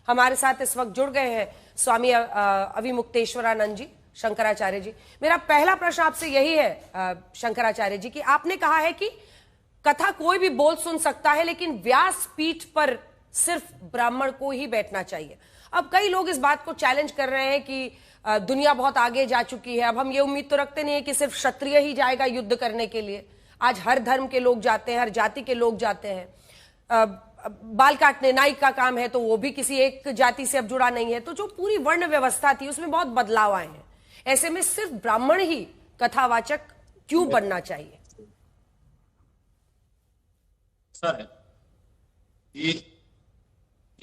हमारे साथ इस वक्त जुड़ गए हैं स्वामी अविमुक्तेश्वरानंद जी, शंकराचार्य जी। मेरा पहला प्रश्न आपसे यही है शंकराचार्य जी कि आपने कहा है कि कथा कोई भी बोल सुन सकता है, लेकिन व्यास पीठ पर सिर्फ ब्राह्मण को ही बैठना चाहिए। अब कई लोग इस बात को चैलेंज कर रहे हैं कि दुनिया बहुत आगे जा चुकी है, अब हम ये उम्मीद तो रखते नहीं है कि सिर्फ क्षत्रिय ही जाएगा युद्ध करने के लिए। आज हर धर्म के लोग जाते हैं, हर जाति के लोग जाते हैं। बाल काटने नाई का काम है तो वो भी किसी एक जाति से अब जुड़ा नहीं है। तो जो पूरी वर्ण व्यवस्था थी उसमें बहुत बदलाव आए हैं। ऐसे में सिर्फ ब्राह्मण ही कथावाचक क्यों बनना चाहिए? ऐसा है कि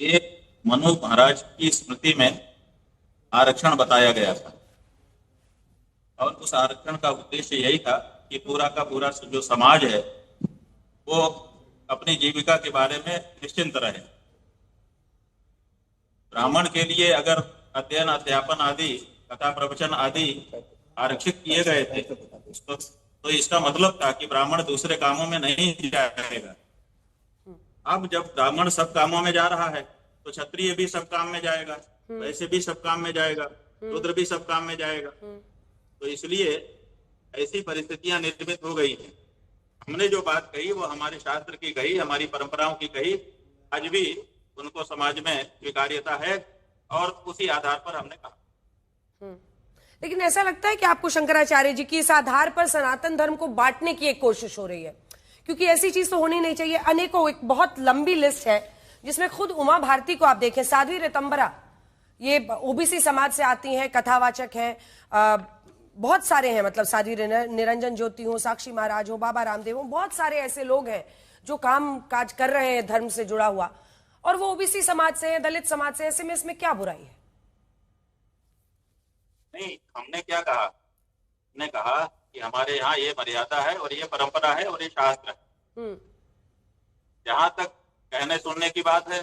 एक मनु महाराज की स्मृति में आरक्षण बताया गया था और उस आरक्षण का उद्देश्य यही था कि पूरा का पूरा जो समाज है वो अपनी जीविका के बारे में निश्चिंत रहे। ब्राह्मण के लिए अगर अध्ययन अध्यापन आदि कथा प्रवचन आदि आरक्षित किए गए थे तो इसका मतलब था कि ब्राह्मण दूसरे कामों में नहीं जाएगा। अब जब ब्राह्मण सब कामों में जा रहा है तो क्षत्रिय भी सब काम में जाएगा, वैश्य भी सब काम में जाएगा, शूद्र भी सब काम में जाएगा। तो इसलिए ऐसी परिस्थितियां निर्मित हो गई हैं। हमने जो बात कही वो हमारे शास्त्र की कही, हमारी परंपराओं की कही, आज भी उनको समाज में स्वीकार्यता है और उसी आधार पर हमने कहा। लेकिन ऐसा लगता है कि आपको शंकराचार्य जी की इस आधार पर सनातन धर्म को बांटने की एक कोशिश हो रही है, क्योंकि ऐसी चीज तो होनी नहीं चाहिए। अनेकों, एक बहुत लंबी लिस्ट है जिसमें खुद उमा भारती को आप देखें, साध्वी ऋतंबरा, ये ओबीसी समाज से आती हैं, कथावाचक हैं, बहुत सारे हैं, मतलब साध्वी निरंजन ज्योति हो, साक्षी महाराज हो, बाबा रामदेव हो, बहुत सारे ऐसे लोग हैं जो काम काज कर रहे हैं धर्म से जुड़ा हुआ, और वो ओबीसी समाज से हैं, दलित समाज से। ऐसे में इसमें क्या बुराई है? नहीं, हमने क्या कहा? हमने कहा कि हमारे यहाँ ये मर्यादा है और ये परंपरा है और ये शास्त्र है। जहां तक कहने सुनने की बात है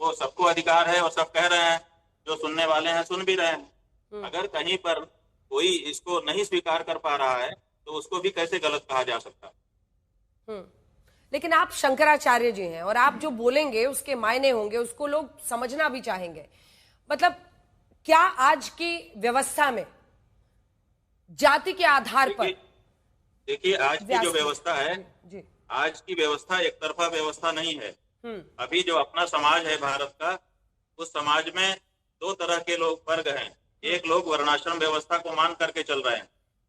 वो सबको अधिकार है और सब कह रहे हैं, जो सुनने वाले हैं सुन भी रहे हैं। अगर कहीं पर कोई इसको नहीं स्वीकार कर पा रहा है तो उसको भी कैसे गलत कहा जा सकता? लेकिन आप शंकराचार्य जी हैं और आप जो बोलेंगे उसके मायने होंगे, उसको लोग समझना भी चाहेंगे। मतलब क्या आज की व्यवस्था में जाति के आधार पर, देखिए आज की जो व्यवस्था है जी, आज की व्यवस्था एक तरफा व्यवस्था नहीं है। अभी जो अपना समाज है भारत का, उस समाज में दो तरह के लोग वर्ग हैं। एक लोग वर्णाश्रम व्यवस्था को मान करके चल रहे हैं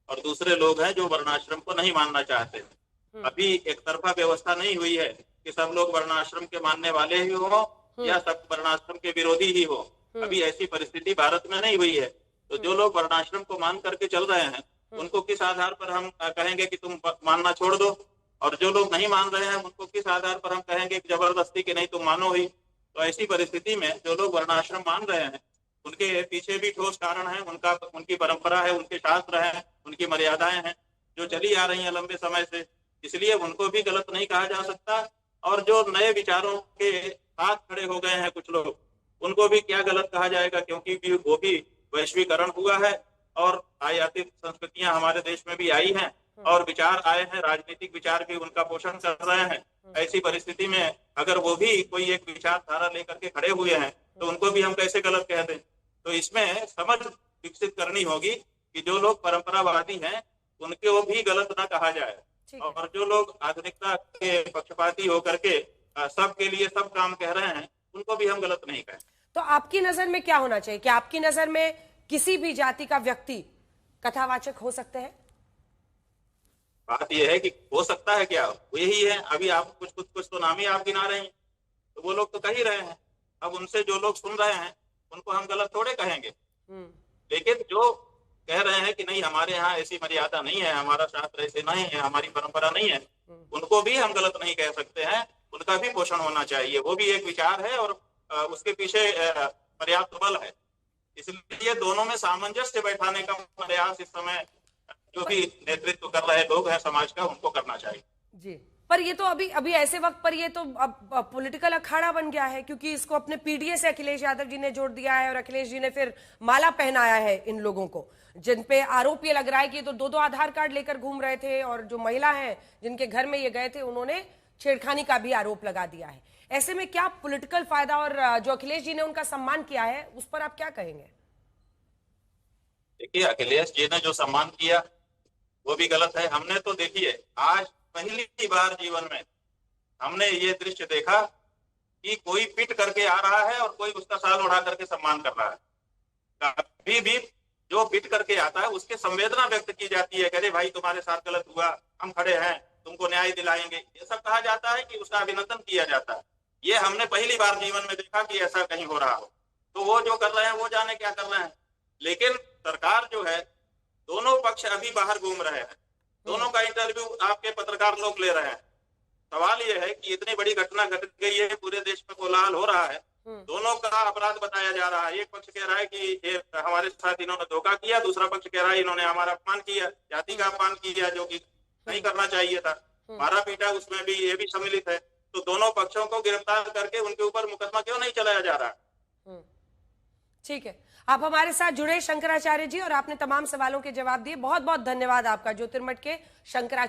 और दूसरे लोग हैं जो वर्णाश्रम को नहीं मानना चाहते हैं। अभी एक तरफा व्यवस्था नहीं हुई है कि सब लोग वर्णाश्रम के मानने वाले ही हो या सब वर्णाश्रम के विरोधी ही हो। अभी ऐसी परिस्थिति भारत में नहीं हुई है। तो जो लोग वर्णाश्रम को मान करके चल रहे हैं उनको किस आधार पर हम कहेंगे कि तुम मानना छोड़ दो, और जो लोग नहीं मान रहे हैं उनको किस आधार पर हम कहेंगे कि जबरदस्ती कि नहीं तुम मानो ही। तो ऐसी परिस्थिति में जो लोग वर्णाश्रम मान रहे हैं उनके पीछे भी ठोस कारण है, उनकी परंपरा है, उनके शास्त्र हैं, उनकी मर्यादाएं हैं जो चली आ रही हैं लंबे समय से। इसलिए उनको भी गलत नहीं कहा जा सकता। और जो नए विचारों के साथ खड़े हो गए हैं कुछ लोग, उनको भी क्या गलत कहा जाएगा, क्योंकि वो भी वैश्वीकरण हुआ है और आयातित संस्कृतियां हमारे देश में भी आई हैं और विचार आए हैं, राजनीतिक विचार भी उनका पोषण कर रहे हैं। ऐसी परिस्थिति में अगर वो भी कोई एक विचारधारा लेकर के खड़े हुए हैं तो उनको भी हम कैसे गलत कह दें? तो इसमें समझ विकसित करनी होगी कि जो लोग परंपरावादी हैं उनको भी गलत ना कहा जाए, और जो लोग आधुनिकता के पक्षपाती होकर के सबके लिए सब काम कह रहे हैं उनको भी हम गलत नहीं कहें। तो आपकी नजर में क्या होना चाहिए? क्या आपकी नजर में किसी भी जाति का व्यक्ति कथावाचक हो सकते हैं? बात यह है कि हो सकता है क्या, यही है। अभी आप कुछ तो नाम ही आप गिना रहे हैं, तो वो लोग तो कह ही रहे हैं। अब उनसे जो लोग सुन रहे हैं उनको हम गलत थोड़े कहेंगे। लेकिन जो कह रहे हैं कि नहीं हमारे यहाँ ऐसी मर्यादा नहीं है, हमारा शास्त्र ऐसे नहीं है, हमारी परंपरा नहीं है, उनको भी हम गलत नहीं कह सकते हैं। उनका भी पोषण होना चाहिए, वो भी एक विचार है और उसके पीछे पर्याप्त बल है। इसलिए दोनों में सामंजस्य बैठाने का प्रयास इस समय जो भी नेतृत्व कर रहे लोग हैं समाज का, उनको करना चाहिए। जी, पर ये तो अभी ऐसे वक्त पर ये तो अब पॉलिटिकल अखाड़ा बन गया है, क्योंकि इसको अपने पीडीए से अखिलेश यादव जी ने जोड़ दिया है और अखिलेश जी ने फिर माला पहनाया है इन लोगों को, जिन पे आरोप ये लग रहा है कि तो दो आधार कार्ड लेकर घूम रहे थे, और जो महिला हैं जिनके घर में ये गए थे उन्होंने छेड़खानी का भी आरोप लगा दिया है। ऐसे में क्या पॉलिटिकल फायदा, और जो अखिलेश जी ने उनका सम्मान किया है उस पर आप क्या कहेंगे? देखिए, अखिलेश जी ने जो सम्मान किया वो भी गलत है। हमने तो देखिए, आज पहली बार जीवन में हमने ये दृश्य देखा कि कोई पिट करके आ रहा है और कोई उसका शाल उड़ा करके सम्मान कर रहा है। कभी भी जो पिट करके आता है उसके संवेदना व्यक्त की जाती है, कह भाई तुम्हारे साथ गलत हुआ, हम खड़े हैं, तुमको न्याय दिलाएंगे, ये सब कहा जाता है कि उसका अभिनंदन किया जाता है। ये हमने पहली बार जीवन में देखा कि ऐसा कहीं हो रहा हो। तो वो जो कर रहे हैं वो जाने क्या कर रहे हैं। लेकिन सरकार जो है, दोनों पक्ष अभी बाहर घूम रहे हैं, दोनों का इंटरव्यू आपके पत्रकार लोग ले रहे हैं। सवाल यह है कि इतनी बड़ी घटना घट गई है, पूरे देश में कोलाहल हो रहा है, दोनों का अपराध बताया जा रहा है। एक पक्ष कह रहा है कि ये हमारे साथ इन्होंने धोखा किया, दूसरा पक्ष कह रहा है इन्होंने हमारा अपमान किया, जाति का अपमान किया, जो कि नहीं करना चाहिए था, मारा पीटा उसमें भी ये भी सम्मिलित है। तो दोनों पक्षों को गिरफ्तार करके उनके ऊपर मुकदमा क्यों नहीं चलाया जा रहा? ठीक है, आप हमारे साथ जुड़े शंकराचार्य जी, और आपने तमाम सवालों के जवाब दिए। बहुत बहुत धन्यवाद आपका। ज्योतिर्मठ के शंकराचार्य